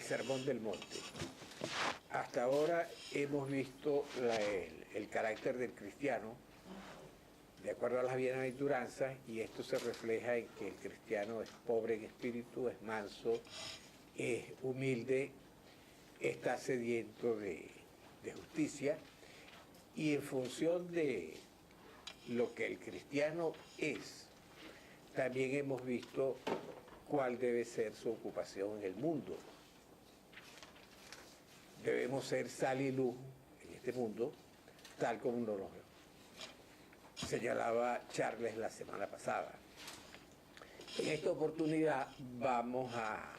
Sermón del Monte. Hasta ahora hemos visto el carácter del cristiano de acuerdo a las bienaventuranzas, y esto se refleja en que el cristiano es pobre en espíritu, es manso, es humilde, está sediento de justicia, y en función de lo que el cristiano es, también hemos visto cuál debe ser su ocupación en el mundo. Debemos ser sal y luz en este mundo, tal como nos lo señalaba Charles la semana pasada. En esta oportunidad vamos a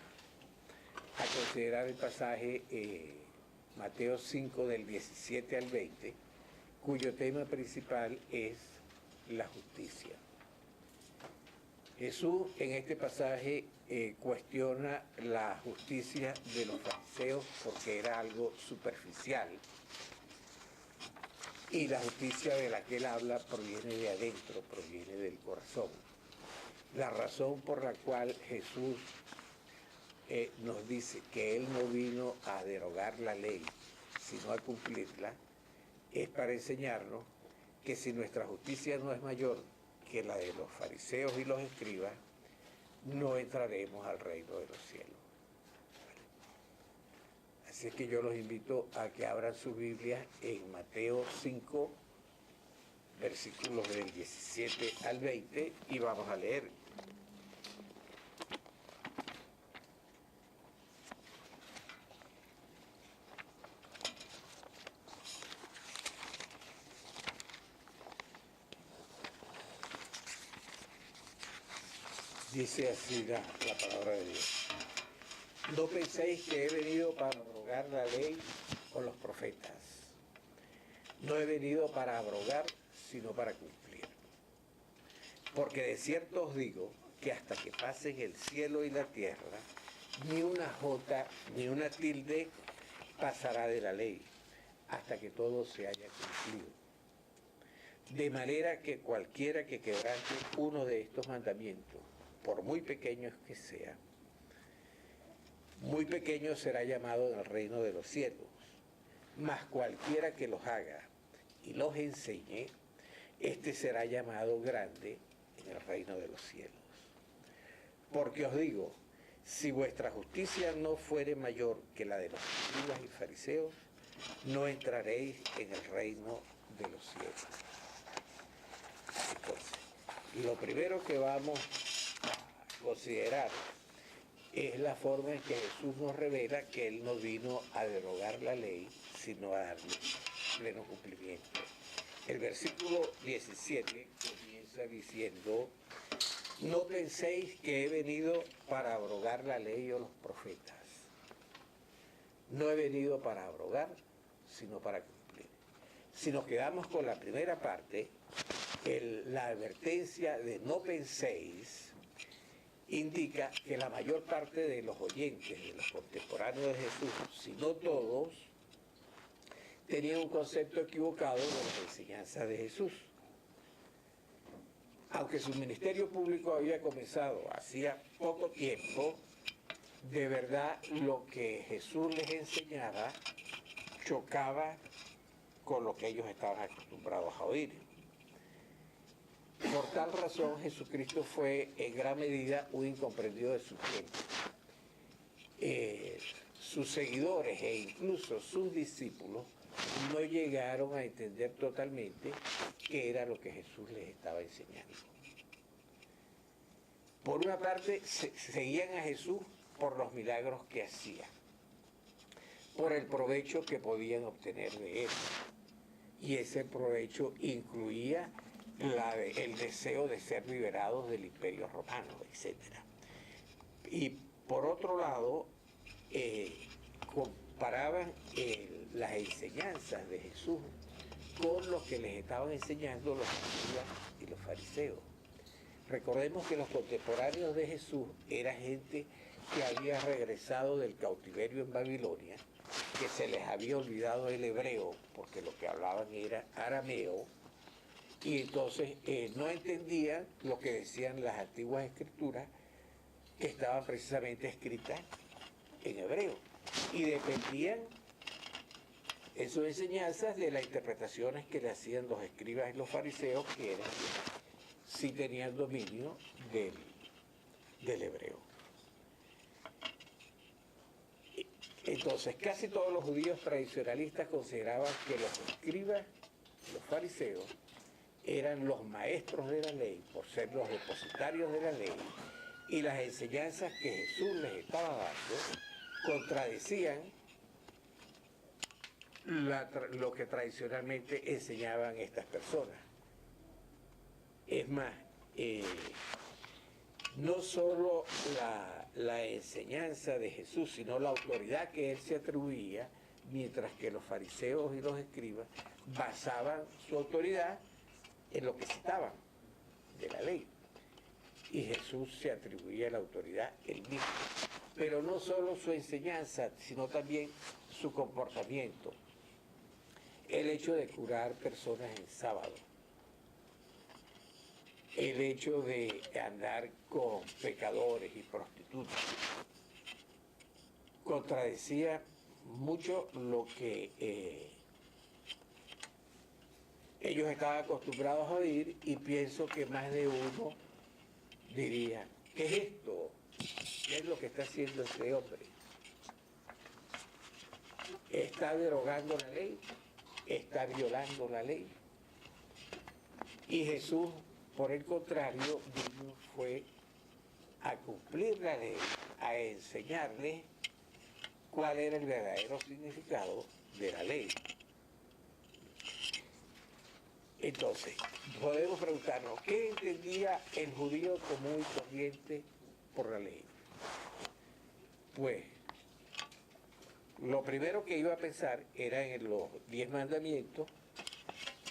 considerar el pasaje Mateo 5 del 17 al 20, cuyo tema principal es la justicia. Jesús en este pasaje cuestiona la justicia de los fariseos porque era algo superficial, y la justicia de la que él habla proviene de adentro, proviene del corazón. La razón por la cual Jesús nos dice que él no vino a derogar la ley, sino a cumplirla, es para enseñarnos que si nuestra justicia no es mayor que la de los fariseos y los escribas, no entraremos al reino de los cielos. Así es que yo los invito a que abran su Biblia en Mateo 5, versículos del 17 al 20, y vamos a leer. Dice así la palabra de Dios. No penséis que he venido para abrogar la ley o los profetas. No he venido para abrogar, sino para cumplir. Porque de cierto os digo que hasta que pasen el cielo y la tierra, ni una jota ni una tilde pasará de la ley, hasta que todo se haya cumplido. De manera que cualquiera que quebrante uno de estos mandamientos, por muy pequeños que sea, muy pequeño será llamado en el reino de los cielos. Mas cualquiera que los haga y los enseñe, este será llamado grande en el reino de los cielos. Porque os digo, si vuestra justicia no fuere mayor que la de los escribas y fariseos, no entraréis en el reino de los cielos. Entonces, lo primero que vamos a considerar es la forma en que Jesús nos revela que Él no vino a derogar la ley, sino a darle pleno cumplimiento. El versículo 17 comienza diciendo: no penséis que he venido para abrogar la ley o los profetas. No he venido para abrogar, sino para cumplir. Si nos quedamos con la primera parte, la advertencia de no penséis indica que la mayor parte de los oyentes, de los contemporáneos de Jesús, si no todos, tenían un concepto equivocado de las enseñanzas de Jesús. Aunque su ministerio público había comenzado hacía poco tiempo, de verdad lo que Jesús les enseñaba chocaba con lo que ellos estaban acostumbrados a oír. Por tal razón, Jesucristo fue en gran medida un incomprendido de su tiempo. Sus seguidores e incluso sus discípulos no llegaron a entender totalmente qué era lo que Jesús les estaba enseñando. Por una parte, seguían a Jesús por los milagros que hacía, por el provecho que podían obtener de él. Y ese provecho incluía el deseo de ser liberados del Imperio Romano, etc. Y por otro lado, comparaban las enseñanzas de Jesús con lo que les estaban enseñando los escribas y los fariseos. Recordemos que los contemporáneos de Jesús eran gente que había regresado del cautiverio en Babilonia, que se les había olvidado el hebreo, porque lo que hablaban era arameo, y entonces no entendían lo que decían las antiguas escrituras, que estaban precisamente escritas en hebreo. y dependían en sus enseñanzas de las interpretaciones que le hacían los escribas y los fariseos, que eran sí tenían dominio del hebreo. Entonces, casi todos los judíos tradicionalistas consideraban que los escribas, los fariseos, eran los maestros de la ley, por ser los depositarios de la ley, y las enseñanzas que Jesús les estaba dando contradecían lo que tradicionalmente enseñaban estas personas. Es más, no solo la enseñanza de Jesús, sino la autoridad que él se atribuía, mientras que los fariseos y los escribas basaban su autoridad en lo que citaban de la ley. Y Jesús se atribuía la autoridad él mismo. Pero no solo su enseñanza, sino también su comportamiento. El hecho de curar personas en sábado. El hecho de andar con pecadores y prostitutas. Contradecía mucho lo que ellos estaban acostumbrados a oír, y pienso que más de uno diría, ¿qué es esto? ¿Qué es lo que está haciendo este hombre? ¿Está derogando la ley? ¿Está violando la ley? Y Jesús, por el contrario, fue a cumplir la ley, a enseñarle cuál era el verdadero significado de la ley. Entonces, podemos preguntarnos, ¿qué entendía el judío común y corriente por la ley? Pues, lo primero que iba a pensar era en los 10 mandamientos,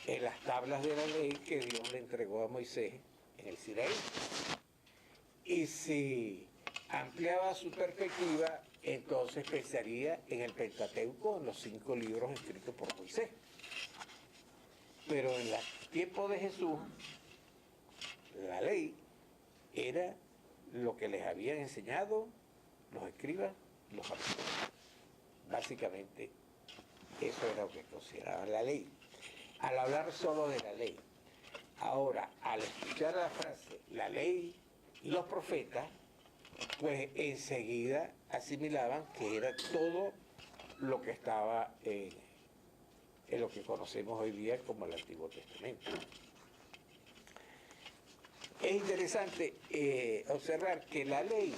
en las tablas de la ley que Dios le entregó a Moisés en el Sinaí. Y si ampliaba su perspectiva, entonces pensaría en el Pentateuco, en los 5 libros escritos por Moisés. Pero en el tiempo de Jesús, la ley era lo que les habían enseñado los escribas, los apóstoles. Básicamente, eso era lo que consideraban la ley. Al hablar solo de la ley. Ahora, al escuchar la frase, la ley y los profetas, pues enseguida asimilaban que era todo lo que estaba en lo que conocemos hoy día como el Antiguo Testamento. Es interesante observar que la ley,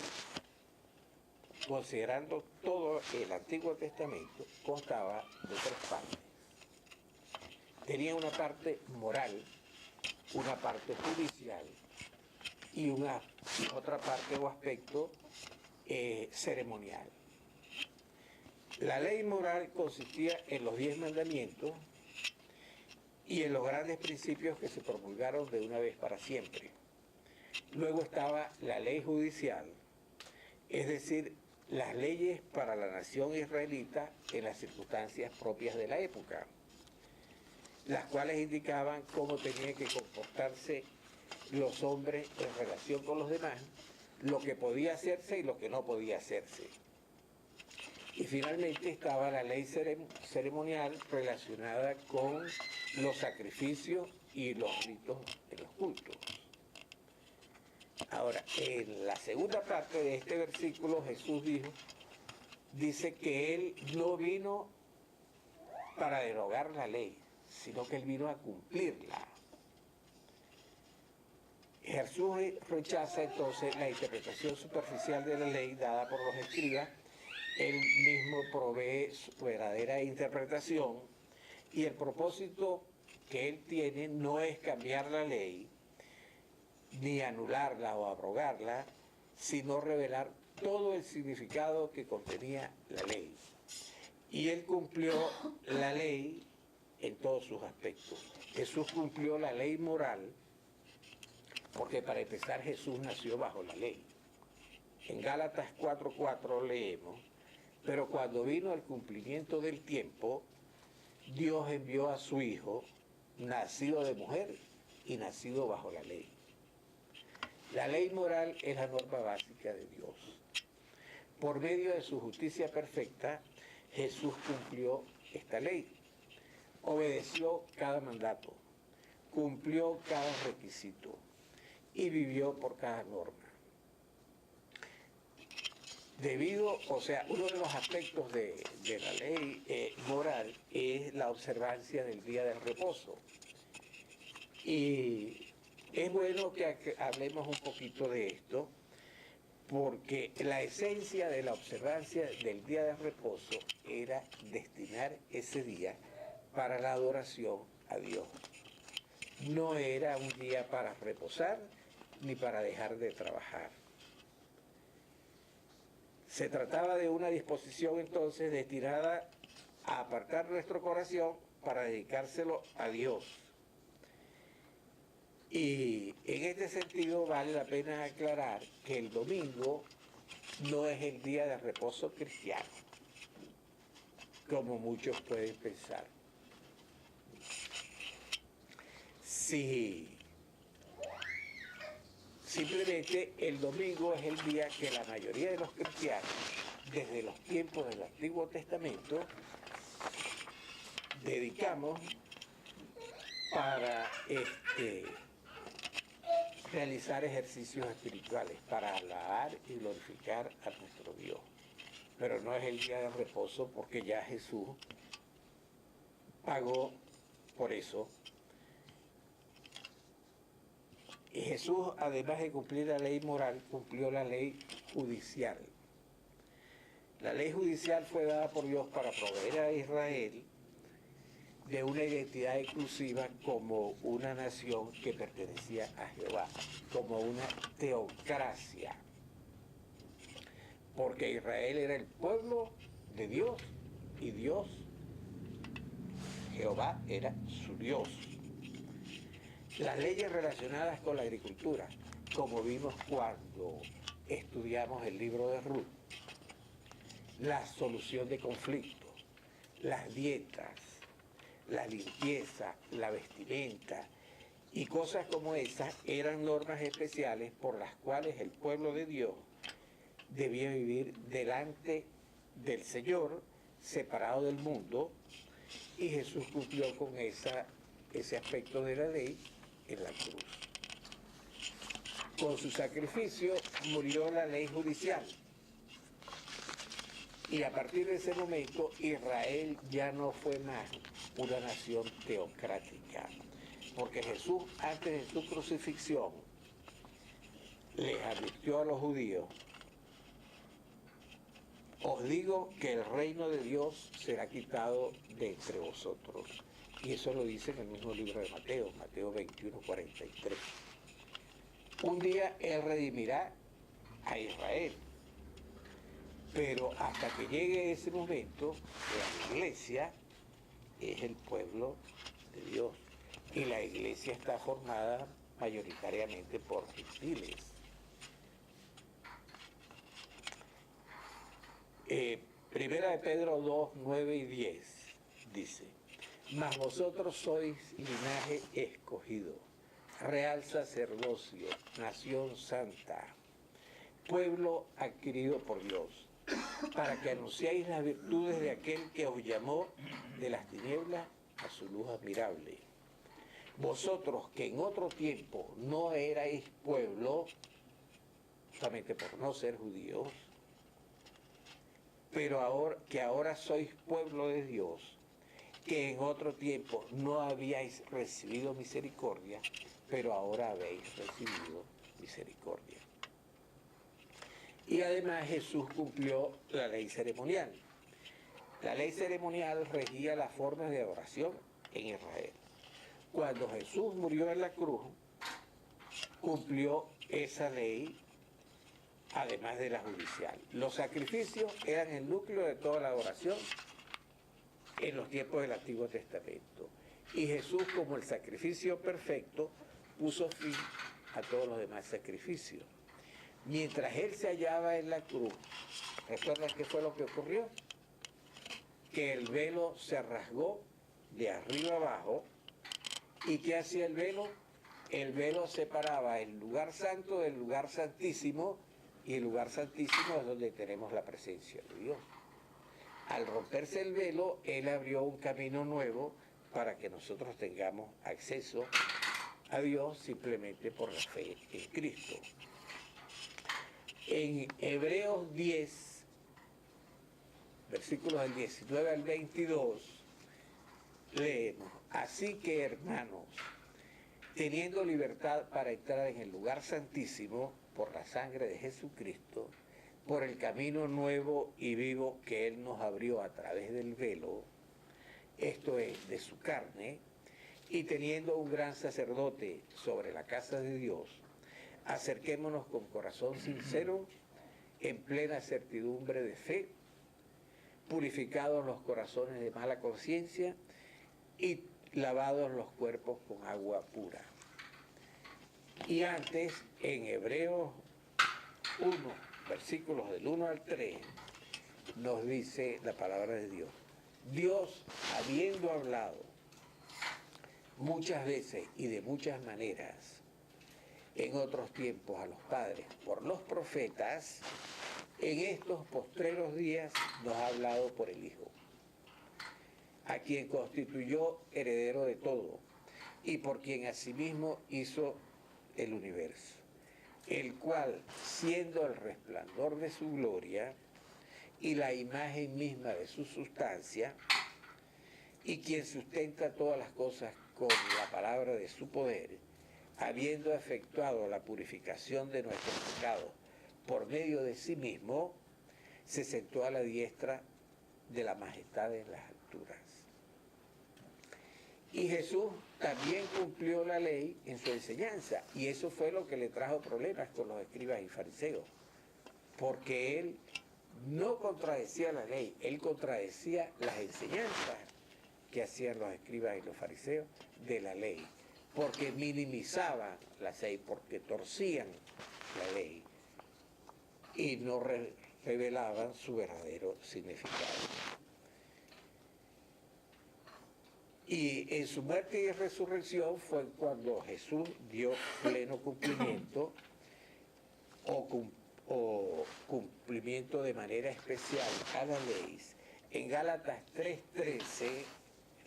considerando todo el Antiguo Testamento, constaba de 3 partes. Tenía una parte moral, una parte judicial y otra parte o aspecto ceremonial. La ley moral consistía en los 10 mandamientos y en los grandes principios que se promulgaron de una vez para siempre. Luego estaba la ley judicial, es decir, las leyes para la nación israelita en las circunstancias propias de la época, las cuales indicaban cómo tenían que comportarse los hombres en relación con los demás, lo que podía hacerse y lo que no podía hacerse. Y finalmente estaba la ley ceremonial relacionada con los sacrificios y los ritos en los cultos. Ahora, en la segunda parte de este versículo Jesús dice que Él no vino para derogar la ley, sino que Él vino a cumplirla. Jesús rechaza entonces la interpretación superficial de la ley dada por los escribas. Él mismo provee su verdadera interpretación, y el propósito que Él tiene no es cambiar la ley, ni anularla o abrogarla, sino revelar todo el significado que contenía la ley. Y Él cumplió la ley en todos sus aspectos. Jesús cumplió la ley moral, porque para empezar Jesús nació bajo la ley. En Gálatas 4:4 leemos, pero cuando vino el cumplimiento del tiempo, Dios envió a su Hijo, nacido de mujer y nacido bajo la ley. La ley moral es la norma básica de Dios. Por medio de su justicia perfecta, Jesús cumplió esta ley, obedeció cada mandato, cumplió cada requisito y vivió por cada norma. Uno de los aspectos de la ley moral es la observancia del día del reposo. Y es bueno que hablemos un poquito de esto, porque la esencia de la observancia del día de reposo era destinar ese día para la adoración a Dios. No era un día para reposar ni para dejar de trabajar. Se trataba de una disposición entonces destinada a apartar nuestro corazón para dedicárselo a Dios. Y en este sentido vale la pena aclarar que el domingo no es el día de reposo cristiano, como muchos pueden pensar. Sí, simplemente el domingo es el día que la mayoría de los cristianos, desde los tiempos del Antiguo Testamento, dedicamos para realizar ejercicios espirituales, para alabar y glorificar a nuestro Dios. Pero no es el día de reposo, porque ya Jesús pagó por eso. Y Jesús, además de cumplir la ley moral, cumplió la ley judicial. La ley judicial fue dada por Dios para proveer a Israel de una identidad exclusiva como una nación que pertenecía a Jehová, como una teocracia, porque Israel era el pueblo de Dios y Dios, Jehová, era su Dios. Las leyes relacionadas con la agricultura, como vimos cuando estudiamos el libro de Ruth, la solución de conflictos, las dietas, la limpieza, la vestimenta y cosas como esas eran normas especiales por las cuales el pueblo de Dios debía vivir delante del Señor, separado del mundo, y Jesús cumplió con ese aspecto de la ley en la cruz. Con su sacrificio murió la ley judicial. Y a partir de ese momento, Israel ya no fue más una nación teocrática, porque Jesús, antes de su crucifixión, les advirtió a los judíos: os digo que el reino de Dios será quitado de entre vosotros. Y eso lo dice en el mismo libro de Mateo, Mateo 21, 43. Un día Él redimirá a Israel. Pero hasta que llegue ese momento, la iglesia es el pueblo de Dios. Y la iglesia está formada mayoritariamente por gentiles. Primera de Pedro 2, 9 y 10 dice: mas vosotros sois linaje escogido, real sacerdocio, nación santa, pueblo adquirido por Dios, para que anunciéis las virtudes de aquel que os llamó de las tinieblas a su luz admirable. Vosotros que en otro tiempo no erais pueblo, justamente por no ser judíos, pero ahora sois pueblo de Dios, que en otro tiempo no habíais recibido misericordia, pero ahora habéis recibido misericordia. Y además Jesús cumplió la ley ceremonial. La ley ceremonial regía las formas de adoración en Israel. Cuando Jesús murió en la cruz, cumplió esa ley, además de la judicial. Los sacrificios eran el núcleo de toda la adoración en los tiempos del Antiguo Testamento. Y Jesús, como el sacrificio perfecto, puso fin a todos los demás sacrificios. Mientras Él se hallaba en la cruz, ¿recuerdan qué fue lo que ocurrió? Que el velo se rasgó de arriba abajo. ¿Y qué hacía el velo? El velo separaba el lugar santo del lugar santísimo y el lugar santísimo es donde tenemos la presencia de Dios. Al romperse el velo, Él abrió un camino nuevo para que nosotros tengamos acceso a Dios simplemente por la fe en Cristo. En Hebreos 10, versículos del 19 al 22, leemos: así que, hermanos, teniendo libertad para entrar en el lugar santísimo por la sangre de Jesucristo, por el camino nuevo y vivo que Él nos abrió a través del velo, esto es, de su carne, y teniendo un gran sacerdote sobre la casa de Dios, acerquémonos con corazón sincero, en plena certidumbre de fe, purificados los corazones de mala conciencia y lavados los cuerpos con agua pura. Y antes, en Hebreos 1, versículos del 1 al 3, nos dice la palabra de Dios: Dios, habiendo hablado muchas veces y de muchas maneras en otros tiempos a los padres por los profetas, en estos postreros días nos ha hablado por el Hijo, a quien constituyó heredero de todo y por quien asimismo hizo el universo, el cual, siendo el resplandor de su gloria y la imagen misma de su sustancia, y quien sustenta todas las cosas con la palabra de su poder, habiendo efectuado la purificación de nuestros pecados por medio de sí mismo, se sentó a la diestra de la majestad en las alturas. Y Jesús también cumplió la ley en su enseñanza, y eso fue lo que le trajo problemas con los escribas y fariseos, porque Él no contradecía la ley, Él contradecía las enseñanzas que hacían los escribas y los fariseos de la ley, porque minimizaban la ley, porque torcían la ley y no revelaban su verdadero significado. Y en su muerte y resurrección fue cuando Jesús dio pleno cumplimiento o cumplimiento de manera especial a la ley. En Gálatas 3:13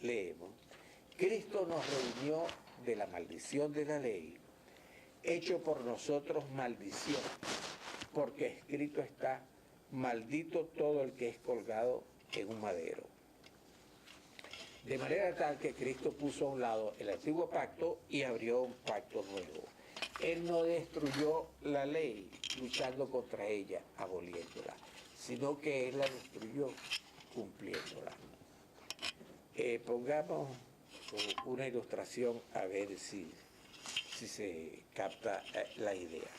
leemos: Cristo nos redimió de la maldición de la ley, hecho por nosotros maldición, porque escrito está: maldito todo el que es colgado en un madero. De manera tal que Cristo puso a un lado el antiguo pacto y abrió un pacto nuevo. Él no destruyó la ley luchando contra ella, aboliéndola, sino que Él la destruyó cumpliéndola. Pongamos una ilustración a ver si se capta la idea.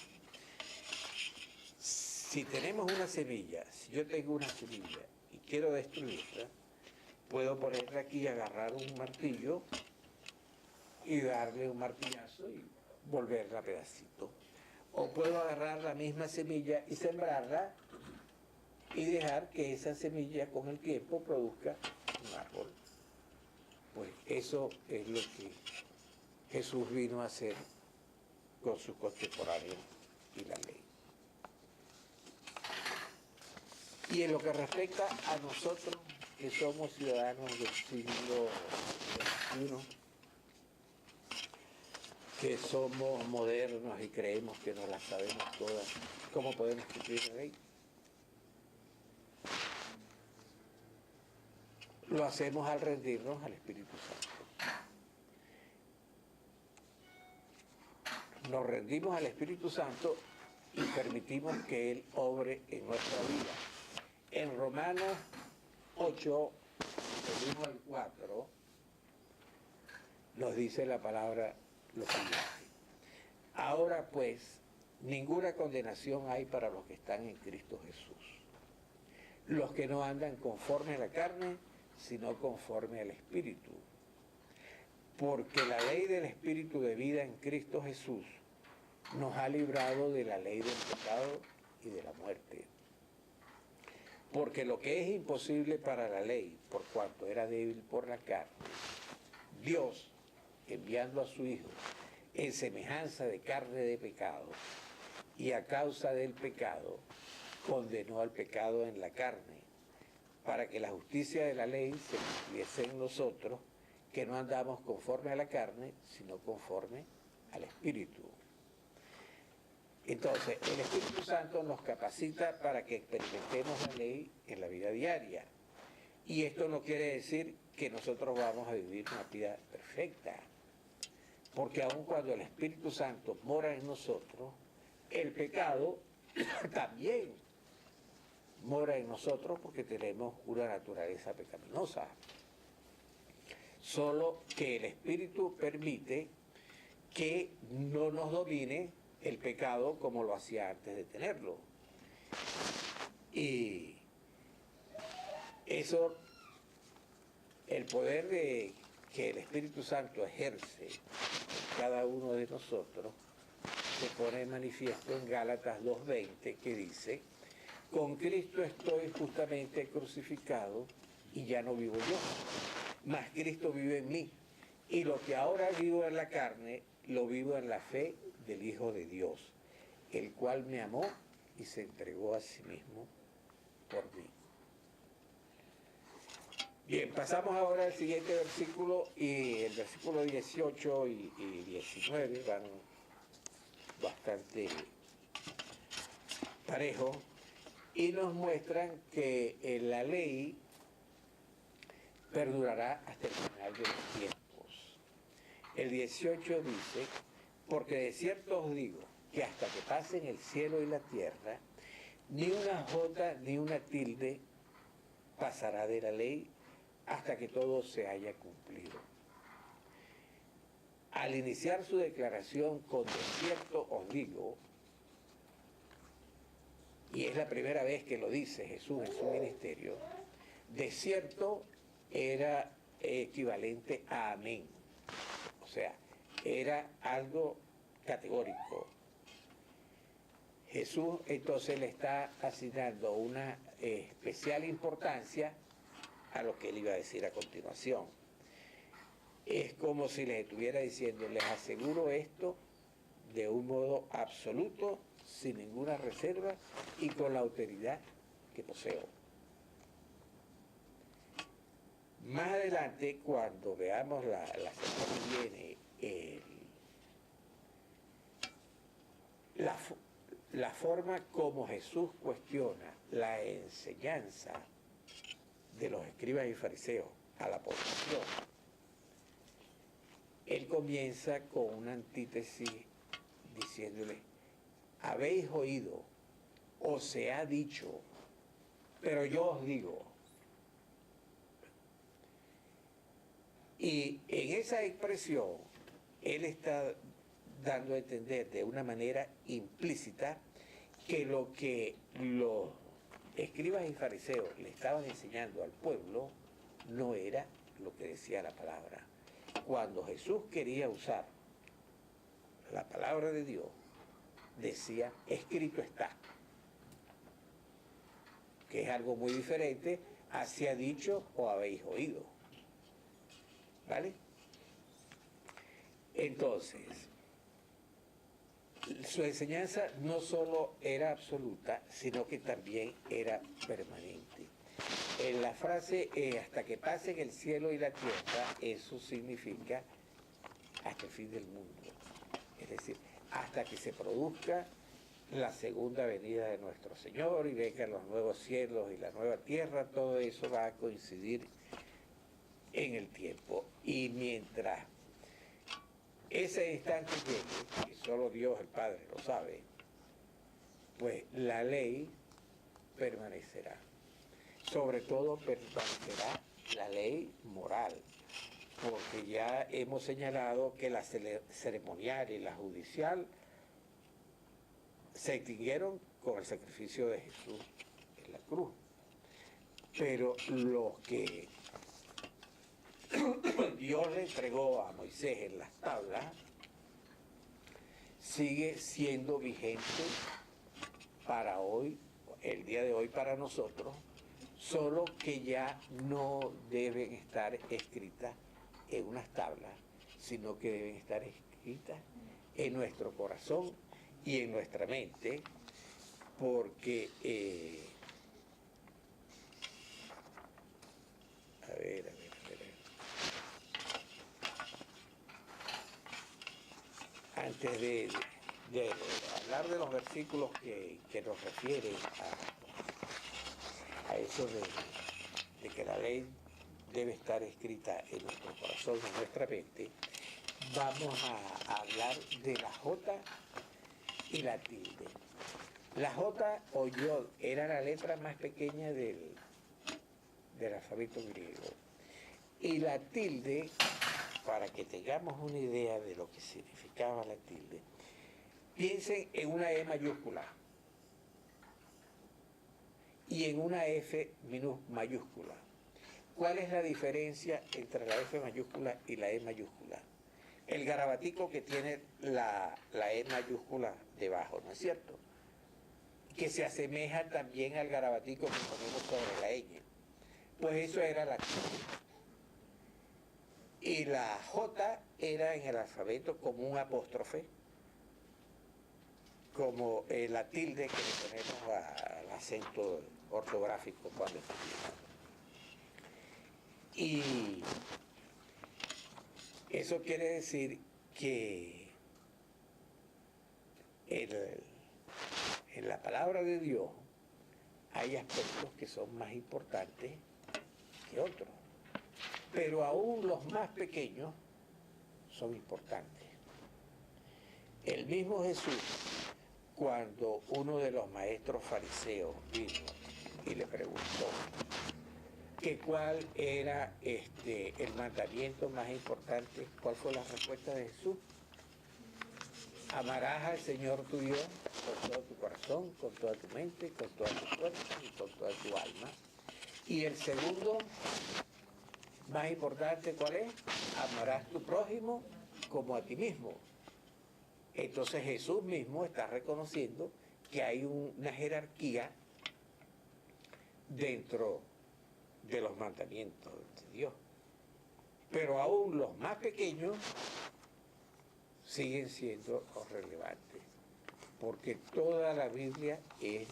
Si tenemos una semilla, si yo tengo una semilla y quiero destruirla, puedo ponerla aquí y agarrar un martillo y darle un martillazo y volverla a pedacito. O puedo agarrar la misma semilla y sembrarla y dejar que esa semilla con el tiempo produzca un árbol. Pues eso es lo que Jesús vino a hacer con sus contemporáneos y la ley. Y en lo que respecta a nosotros, que somos ciudadanos del siglo XXI, que somos modernos y creemos que nos las sabemos todas, ¿cómo podemos cumplir la ley? Lo hacemos al rendirnos al Espíritu Santo. Nos rendimos al Espíritu Santo y permitimos que Él obre en nuestra vida. En Romanos 8, del 1 al 4, nos dice la palabra lo siguiente: ahora pues, ninguna condenación hay para los que están en Cristo Jesús, los que no andan conforme a la carne, sino conforme al Espíritu. Porque la ley del Espíritu de vida en Cristo Jesús nos ha librado de la ley del pecado y de la muerte. Porque lo que es imposible para la ley, por cuanto era débil por la carne, Dios, enviando a su Hijo en semejanza de carne de pecado, y a causa del pecado condenó al pecado en la carne, para que la justicia de la ley se cumpliese en nosotros, que no andamos conforme a la carne, sino conforme al Espíritu. Entonces, el Espíritu Santo nos capacita para que experimentemos la ley en la vida diaria. Y esto no quiere decir que nosotros vamos a vivir una vida perfecta, porque aun cuando el Espíritu Santo mora en nosotros, el pecado también mora en nosotros porque tenemos una naturaleza pecaminosa. Solo que el Espíritu permite que no nos domine el pecado como lo hacía antes de tenerlo. Y eso, el poder que el Espíritu Santo ejerce en cada uno de nosotros, se pone en manifiesto en Gálatas 2:20, que dice: con Cristo estoy justamente crucificado y ya no vivo yo, mas Cristo vive en mí. Y lo que ahora vivo en la carne, lo vivo en la fe del Hijo de Dios, el cual me amó y se entregó a sí mismo por mí. Bien, pasamos ahora al siguiente versículo, y el versículo 18 y 19 van bastante parejos y nos muestran que la ley perdurará hasta el final de los tiempos. El 18 dice: porque de cierto os digo que hasta que pasen el cielo y la tierra, ni una jota ni una tilde pasará de la ley hasta que todo se haya cumplido. Al iniciar su declaración con de cierto os digo, y es la primera vez que lo dice Jesús en su ministerio, de cierto era equivalente a amén. O sea, era algo categórico. Jesús entonces le está asignando una especial importancia a lo que él iba a decir a continuación. Es como si les estuviera diciendo: les aseguro esto de un modo absoluto, sin ninguna reserva y con la autoridad que poseo. Más adelante, cuando veamos la semana que viene, la forma como Jesús cuestiona la enseñanza de los escribas y fariseos a la población, él comienza con una antítesis diciéndole: habéis oído, o se ha dicho, pero yo os digo. Y en esa expresión, él está dando a entender de una manera implícita que lo que los escribas y fariseos le estaban enseñando al pueblo no era lo que decía la palabra. Cuando Jesús quería usar la palabra de Dios, decía: escrito está, que es algo muy diferente a se ha dicho o habéis oído. ¿Vale? Entonces, su enseñanza no solo era absoluta, sino que también era permanente. En la frase hasta que pasen el cielo y la tierra, eso significa hasta el fin del mundo. Es decir, hasta que se produzca la segunda venida de nuestro Señor y vengan los nuevos cielos y la nueva tierra, todo eso va a coincidir en el tiempo. Y mientras ese instante llegue, y solo Dios el Padre lo sabe, pues la ley permanecerá. Sobre todo permanecerá la ley moral, porque ya hemos señalado que la ceremonial y la judicial se extinguieron con el sacrificio de Jesús en la cruz. Pero lo que Dios le entregó a Moisés en las tablas sigue siendo vigente para hoy, el día de hoy para nosotros, solo que ya no deben estar escritas en unas tablas, sino que deben estar escritas en nuestro corazón y en nuestra mente, porque, a ver. Antes de hablar de los versículos que nos refieren a eso de que la ley debe estar escrita en nuestro corazón, en nuestra mente, vamos a hablar de la J y la tilde. La J o yod era la letra más pequeña del alfabeto griego. Y la tilde, para que tengamos una idea de lo que significaba la tilde, piensen en una E mayúscula y en una F mayúscula. ¿Cuál es la diferencia entre la F mayúscula y la E mayúscula? El garabatico que tiene la E mayúscula debajo, ¿no es cierto? Que se asemeja también al garabatico que ponemos sobre la ñ. Pues eso era la tilde. Y la J era en el alfabeto como un apóstrofe, como la tilde que le ponemos al acento ortográfico cuando escribimos. Y eso quiere decir que en la palabra de Dios hay aspectos que son más importantes que otros. Pero aún los más pequeños son importantes. El mismo Jesús, cuando uno de los maestros fariseos vino y le preguntó que cuál era el mandamiento más importante, ¿cuál fue la respuesta de Jesús? Amarás al Señor tu Dios con todo tu corazón, con toda tu mente, con toda tu fuerza y con toda tu alma. Y el segundo más importante, ¿cuál es? Amarás tu prójimo como a ti mismo. Entonces Jesús mismo está reconociendo que hay una jerarquía dentro de los mandamientos de Dios. Pero aún los más pequeños siguen siendo relevantes, porque toda la Biblia es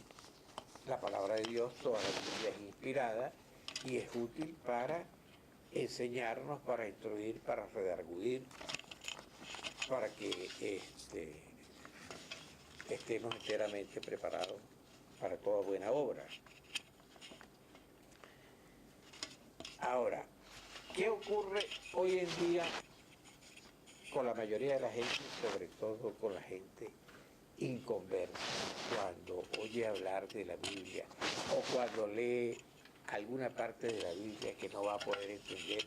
la palabra de Dios, toda la Biblia es inspirada y es útil para enseñarnos, para instruir, para redarguir, para que estemos enteramente preparados para toda buena obra. Ahora, ¿qué ocurre hoy en día con la mayoría de la gente, sobre todo con la gente inconversa, cuando oye hablar de la Biblia o cuando lee alguna parte de la Biblia que no va a poder entender,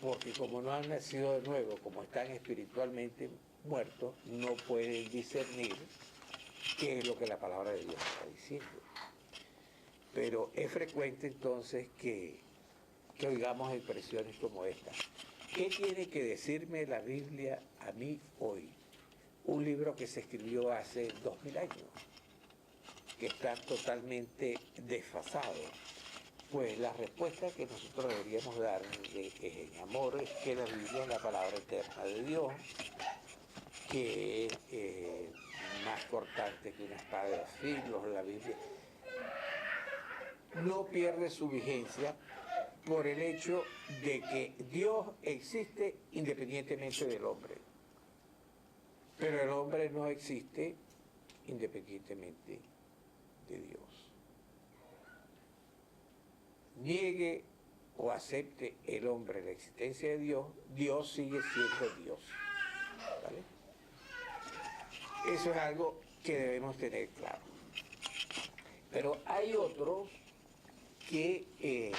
porque como no han nacido de nuevo, como están espiritualmente muertos, no pueden discernir qué es lo que la palabra de Dios está diciendo? Pero es frecuente entonces que oigamos expresiones como esta. ¿Qué tiene que decirme la Biblia a mí hoy? Un libro que se escribió hace 2000 años, que está totalmente desfasado. Pues la respuesta que nosotros deberíamos dar en amor es que la Biblia es la palabra eterna de Dios, que es más cortante que una espada de 2 filos. La Biblia no pierde su vigencia por el hecho de que Dios existe independientemente del hombre, pero el hombre no existe independientemente de Dios. Niegue o acepte el hombre la existencia de Dios, Dios sigue siendo Dios. ¿Vale? Eso es algo que debemos tener claro. Pero hay otros que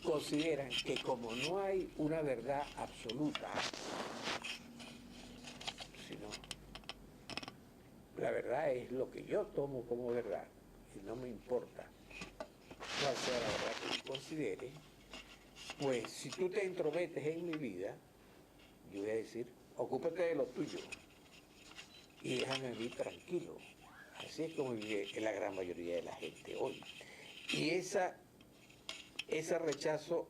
consideran que como no hay una verdad absoluta, sino la verdad es lo que yo tomo como verdad, y no me importa cuál sea la verdad que yo considere, pues si tú te entrometes en mi vida, yo voy a decir, ocúpate de lo tuyo y déjame a mí tranquilo. Así es como vive la gran mayoría de la gente hoy. Y ese rechazo